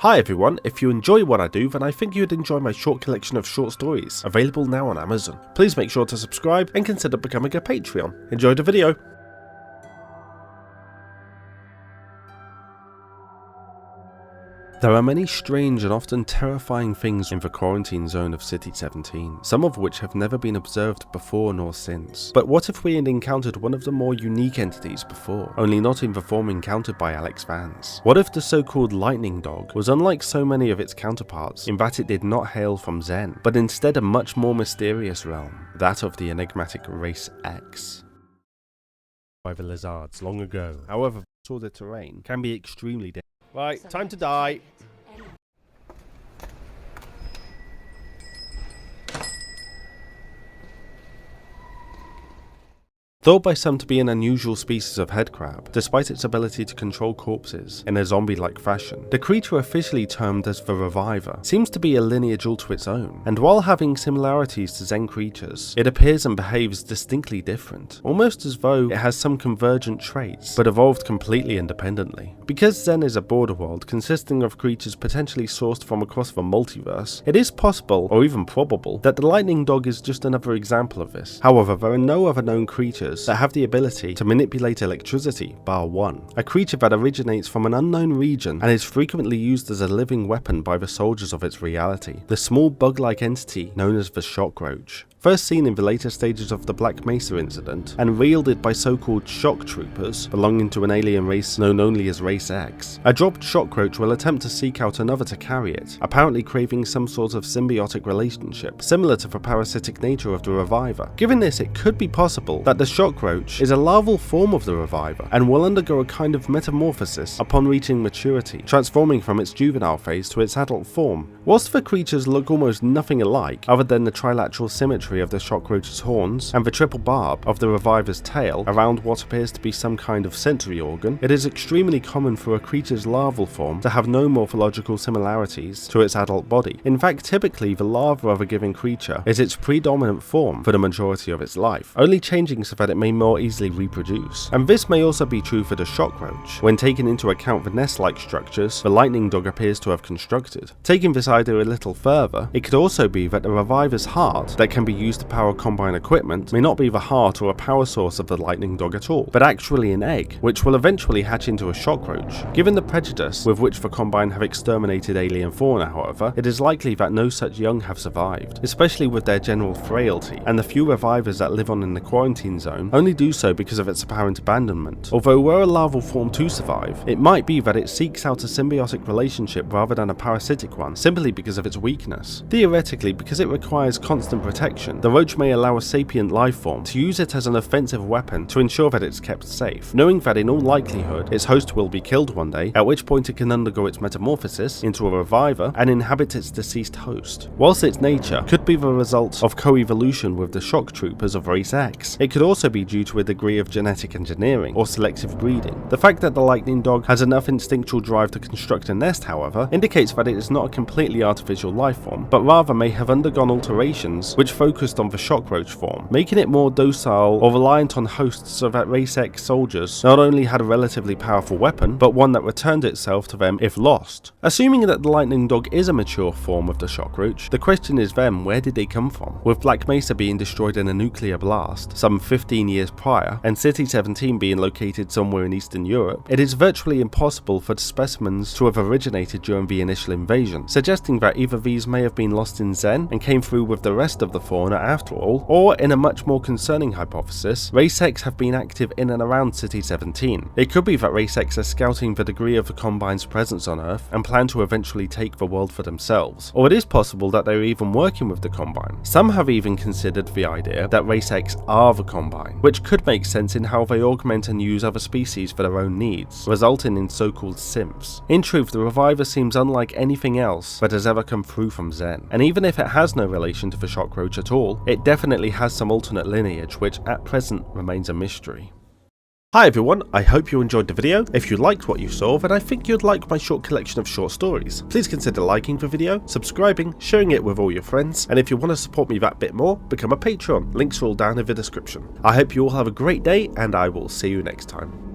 Hi everyone, if you enjoy what I do, then I think you'd enjoy my short collection of short stories, available now on Amazon. Please make sure to subscribe and consider becoming a Patreon. Enjoy the video! There are many strange and often terrifying things in the Quarantine Zone of City 17, some of which have never been observed before nor since. But what if we had encountered one of the more unique entities before, only not in the form encountered by Alex Vance? What if the so-called lightning dog was unlike so many of its counterparts in that it did not hail from Zen, but instead a much more mysterious realm, that of the enigmatic Race X? By the lizards long ago. However, the terrain can be extremely dangerous. Right, time to die. Thought by some to be an unusual species of headcrab, despite its ability to control corpses in a zombie-like fashion, the creature officially termed as the Reviver seems to be a lineage all to its own, and while having similarities to Zen creatures, it appears and behaves distinctly different, almost as though it has some convergent traits, but evolved completely independently. Because Zen is a border world consisting of creatures potentially sourced from across the multiverse, it is possible, or even probable, that the lightning dog is just another example of this. However, there are no other known creatures that have the ability to manipulate electricity, bar one, a creature that originates from an unknown region and is frequently used as a living weapon by the soldiers of its reality, the small bug-like entity known as the shock roach. First seen in the later stages of the Black Mesa incident, and wielded by so-called shock troopers belonging to an alien race known only as Race X, a dropped shock roach will attempt to seek out another to carry it, apparently craving some sort of symbiotic relationship, similar to the parasitic nature of the Reviver. Given this, it could be possible that the shock roach is a larval form of the Reviver, and will undergo a kind of metamorphosis upon reaching maturity, transforming from its juvenile phase to its adult form. Whilst the creatures look almost nothing alike, other than the trilateral symmetry of the shock roach's horns and the triple barb of the Reviver's tail around what appears to be some kind of sensory organ, it is extremely common for a creature's larval form to have no morphological similarities to its adult body. In fact, typically the larva of a given creature is its predominant form for the majority of its life, only changing so that it may more easily reproduce. And this may also be true for the shock roach, when taking into account the nest-like structures the lightning dog appears to have constructed. Taking this idea a little further, it could also be that the Reviver's heart that can be used to power Combine equipment may not be the heart or a power source of the lightning dog at all, but actually an egg, which will eventually hatch into a shock roach. Given the prejudice with which the Combine have exterminated alien fauna, however, it is likely that no such young have survived, especially with their general frailty, and the few Revivers that live on in the Quarantine Zone only do so because of its apparent abandonment. Although were a larval form to survive, it might be that it seeks out a symbiotic relationship rather than a parasitic one, simply because of its weakness. Theoretically, because it requires constant protection, the roach may allow a sapient life form to use it as an offensive weapon to ensure that it's kept safe, knowing that in all likelihood its host will be killed one day, at which point it can undergo its metamorphosis into a Reviver and inhabit its deceased host. Whilst its nature could be the result of co-evolution with the shock troopers of Race X, it could also be due to a degree of genetic engineering or selective breeding. The fact that the lightning dog has enough instinctual drive to construct a nest, however, indicates that it is not a completely artificial life form, but rather may have undergone alterations which focused on the shock roach form, making it more docile or reliant on hosts so that Race X soldiers not only had a relatively powerful weapon, but one that returned itself to them if lost. Assuming that the lightning dog is a mature form of the shock roach, the question is then, where did they come from? With Black Mesa being destroyed in a nuclear blast some 15 years prior, and City 17 being located somewhere in Eastern Europe, it is virtually impossible for the specimens to have originated during the initial invasion, suggesting that either these may have been lost in Zen and came through with the rest of the fauna after all, or in a much more concerning hypothesis, Race X have been active in and around City 17. It could be that Race X are scouting the degree of the Combine's presence on Earth and plan to eventually take the world for themselves, or it is possible that they're even working with the Combine. Some have even considered the idea that Race X are the Combine, which could make sense in how they augment and use other species for their own needs, resulting in so-called simps. In truth, the Reviver seems unlike anything else that has ever come through from Zen, and even if it has no relation to the shock roach at all, it definitely has some alternate lineage which at present remains a mystery. Hi everyone, I hope you enjoyed the video. If you liked what you saw, then I think you'd like my short collection of short stories. Please consider liking the video, subscribing, sharing it with all your friends, and if you want to support me that bit more, become a Patreon. Links are all down in the description. I hope you all have a great day, and I will see you next time.